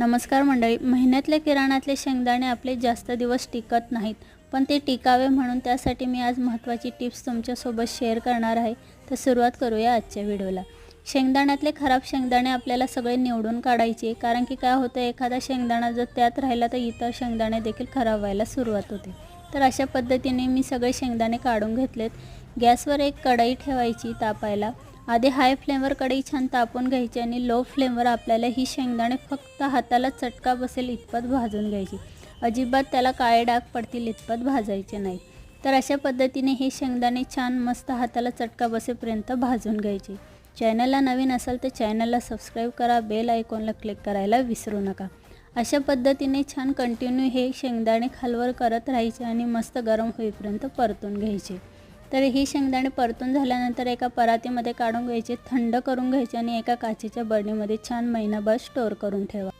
नमस्कार मंडळी. महिन्यातले किराणातले शेंगदाणे आपले जास्त दिवस टिकत नाहीत, पण ते टिकावे म्हणून त्यासाठी मी आज महत्त्वाची टिप्स तुमच्यासोबत शेअर करणार आहे. तर सुरुवात करूया आजच्या व्हिडिओला. शेंगदाण्यातले खराब शेंगदाणे आपल्याला सगळे निवडून काढायचे, कारण की काय होतं, एखादा शेंगदाणा जर त्यात राहिला तर इतर शेंगदाणे देखील खराब व्हायला सुरुवात होते. तर अशा पद्धतीने मी सगळे शेंगदाणे काढून घेतलेत. गॅसवर एक कढई ठेवायची तापायला. आधी हाय फ्लेमवर कढई छान तापून घ्यायची आणि लो फ्लेमवर आपल्याला ही शेंगदाणे फक्त हाताला चटका बसेल इतपत भाजून घ्यायची. अजिबात त्याला काळे डाग पडतील इतपत भाजायचे नाही. तर अशा पद्धतीने हे शेंगदाणे छान मस्त हाताला चटका बसेपर्यंत भाजून घ्यायचे. चॅनलला नवीन असाल तर चॅनलला सबस्क्राईब करा, बेल आयकॉनला क्लिक करायला विसरू नका. अशा पद्धतीने छान कंटिन्यू हे शेंगदाणे खालवर करत राहायचे आणि मस्त गरम होईपर्यंत परतून घ्यायचे. तर ही शेंगदाणे परतून झाल्यानंतर एका परातीमध्ये काढून घ्यायचे, थंड करून घ्यायचे आणि एका काचेच्या बरणीमध्ये छान महिनाभर स्टोअर करून ठेवा.